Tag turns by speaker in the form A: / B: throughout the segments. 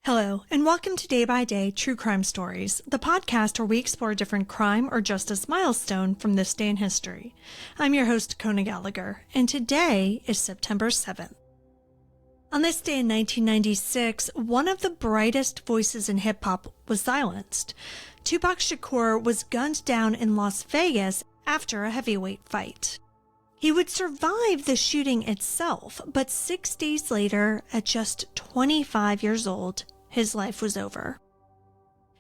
A: Hello, and welcome to Day by Day True Crime Stories, the podcast where we explore a different crime or justice milestone from this day in history. I'm your host, Kona Gallagher, and today is September 7th. On this day in 1996, one of the brightest voices in hip-hop was silenced. Tupac Shakur was gunned down in Las Vegas after a heavyweight fight. He would survive the shooting itself, but 6 days later, at just 25 years old, his life was over.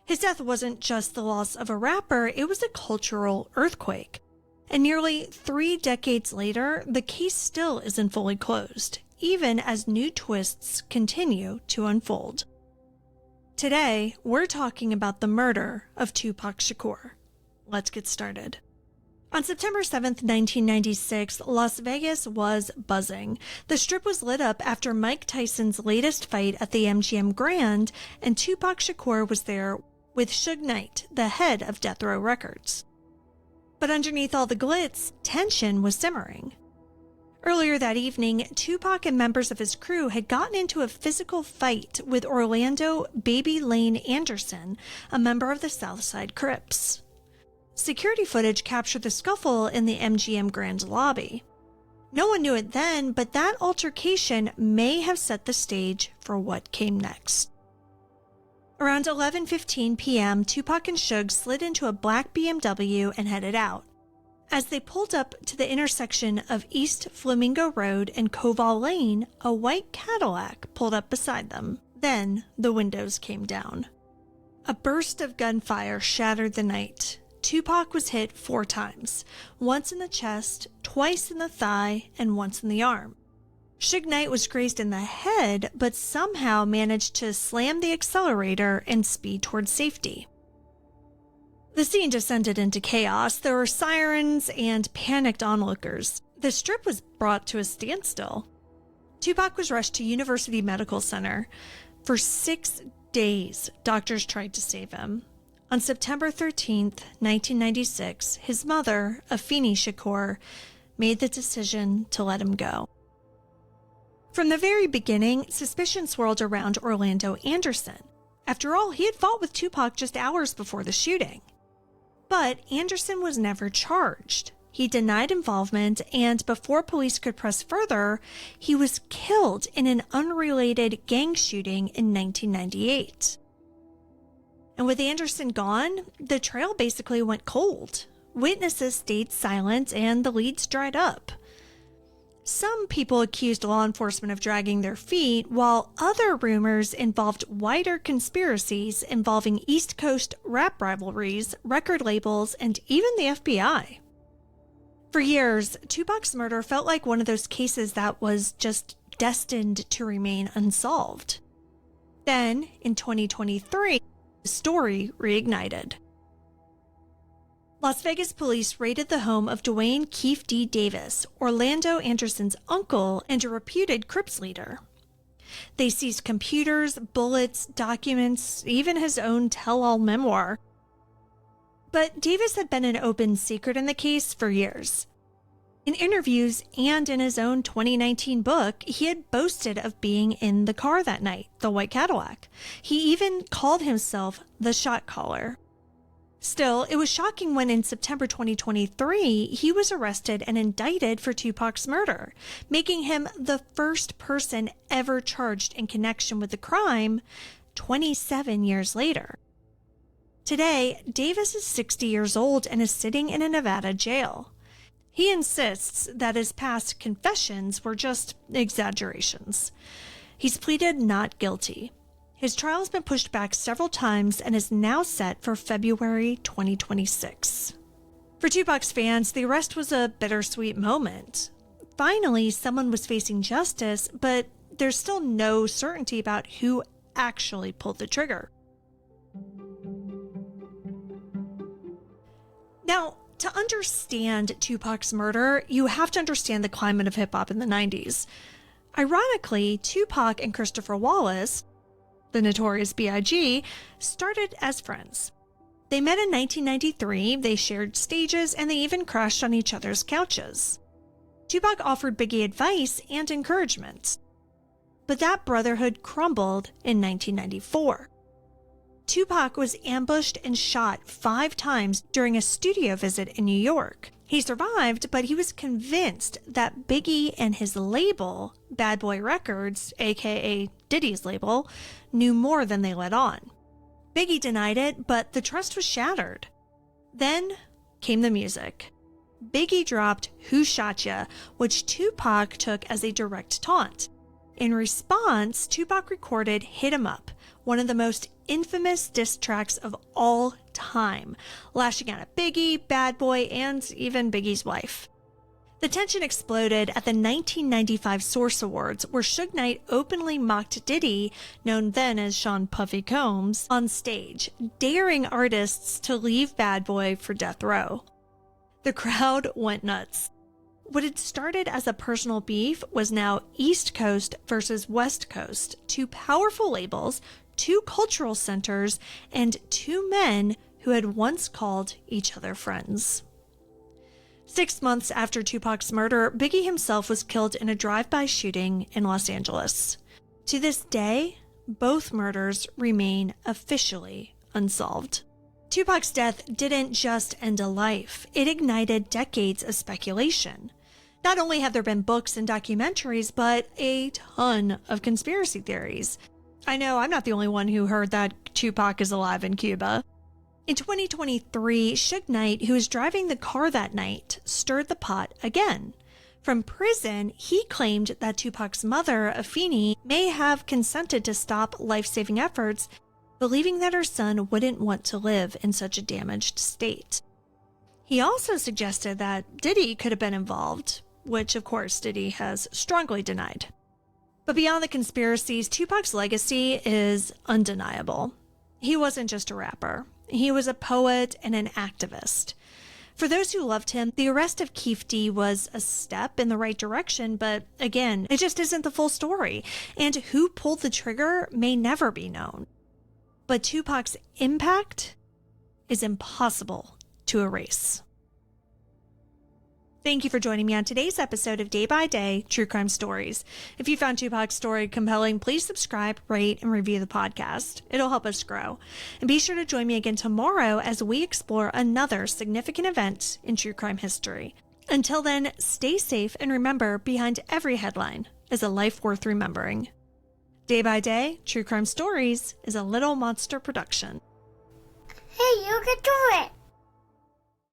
A: His death wasn't just the loss of a rapper, it was a cultural earthquake. And nearly 3 decades later, the case still isn't fully closed, even as new twists continue to unfold. Today, we're talking about the murder of Tupac Shakur. Let's get started. On September 7th, 1996, Las Vegas was buzzing. The Strip was lit up after Mike Tyson's latest fight at the MGM Grand, and Tupac Shakur was there with Suge Knight, the head of Death Row Records. But underneath all the glitz, tension was simmering. Earlier that evening, Tupac and members of his crew had gotten into a physical fight with Orlando Baby Lane Anderson, a member of the Southside Crips. Security footage captured the scuffle in the MGM Grand lobby. No one knew it then, but that altercation may have set the stage for what came next. Around 11:15 p.m., Tupac and Suge slid into a black BMW and headed out. As they pulled up to the intersection of East Flamingo Road and Koval Lane, a white Cadillac pulled up beside them. Then the windows came down. A burst of gunfire shattered the night. Tupac was hit 4 times, once in the chest, twice in the thigh, and once in the arm. Suge Knight was grazed in the head, but somehow managed to slam the accelerator and speed towards safety. The scene descended into chaos. There were sirens and panicked onlookers. The Strip was brought to a standstill. Tupac was rushed to University Medical Center. For 6 days, doctors tried to save him. On September 13th, 1996, his mother, Afeni Shakur, made the decision to let him go. From the very beginning, suspicion swirled around Orlando Anderson. After all, he had fought with Tupac just hours before the shooting. But Anderson was never charged. He denied involvement, and before police could press further, he was killed in an unrelated gang shooting in 1998. And with Anderson gone, the trail basically went cold. Witnesses stayed silent and the leads dried up. Some people accused law enforcement of dragging their feet, while other rumors involved wider conspiracies involving East Coast rap rivalries, record labels, and even the FBI. For years, Tupac's murder felt like one of those cases that was just destined to remain unsolved. Then, in 2023, the story reignited. Las Vegas police raided the home of Dwayne Keefe D. Davis, Orlando Anderson's uncle and a reputed Crips leader. They seized computers, bullets, documents, even his own tell-all memoir. But Davis had been an open secret in the case for years. In interviews and in his own 2019 book, he had boasted of being in the car that night, the white Cadillac. He even called himself the shot caller. Still, it was shocking when in September 2023, he was arrested and indicted for Tupac's murder, making him the first person ever charged in connection with the crime 27 years later. Today, Davis is 60 years old and is sitting in a Nevada jail. He insists that his past confessions were just exaggerations. He's pleaded not guilty. His trial has been pushed back several times and is now set for February 2026. For Tupac's fans, the arrest was a bittersweet moment. Finally, someone was facing justice, but there's still no certainty about who actually pulled the trigger. Now, to understand Tupac's murder, you have to understand the climate of hip-hop in the 90s. Ironically, Tupac and Christopher Wallace, the notorious B.I.G., started as friends. They met in 1993, they shared stages, and they even crashed on each other's couches. Tupac offered Biggie advice and encouragement. But that brotherhood crumbled in 1994. Tupac was ambushed and shot 5 times during a studio visit in New York. He survived, but he was convinced that Biggie and his label, Bad Boy Records, aka Diddy's label, knew more than they let on. Biggie denied it, but the trust was shattered. Then came the music. Biggie dropped Who Shot Ya, which Tupac took as a direct taunt. In response, Tupac recorded Hit 'Em Up, one of the most infamous diss tracks of all time, lashing out at Biggie, Bad Boy, and even Biggie's wife. The tension exploded at the 1995 Source Awards, where Suge Knight openly mocked Diddy, known then as Sean Puffy Combs, on stage, daring artists to leave Bad Boy for death row. The crowd went nuts. What had started as a personal beef was now East Coast versus West Coast, 2 powerful labels, 2 cultural centers, and 2 men who had once called each other friends. 6 months after Tupac's murder, Biggie himself was killed in a drive-by shooting in Los Angeles. To this day, both murders remain officially unsolved. Tupac's death didn't just end a life, it ignited decades of speculation. Not only have there been books and documentaries, but a ton of conspiracy theories. I know I'm not the only one who heard that Tupac is alive in Cuba. In 2023, Suge Knight, who was driving the car that night, stirred the pot again. From prison, he claimed that Tupac's mother, Afeni, may have consented to stop life-saving efforts, believing that her son wouldn't want to live in such a damaged state. He also suggested that Diddy could have been involved, which of course Diddy has strongly denied. But beyond the conspiracies, Tupac's legacy is undeniable. He wasn't just a rapper. He was a poet and an activist. For those who loved him, the arrest of Keefe D was a step in the right direction, but again, it just isn't the full story, and who pulled the trigger may never be known. But Tupac's impact is impossible to erase. Thank you for joining me on today's episode of Day by Day True Crime Stories. If you found Tupac's story compelling, please subscribe, rate, and review the podcast. It'll help us grow. And be sure to join me again tomorrow as we explore another significant event in true crime history. Until then, stay safe and remember, behind every headline is a life worth remembering. Day by Day True Crime Stories is a Little Monster production.
B: Hey, you can do it!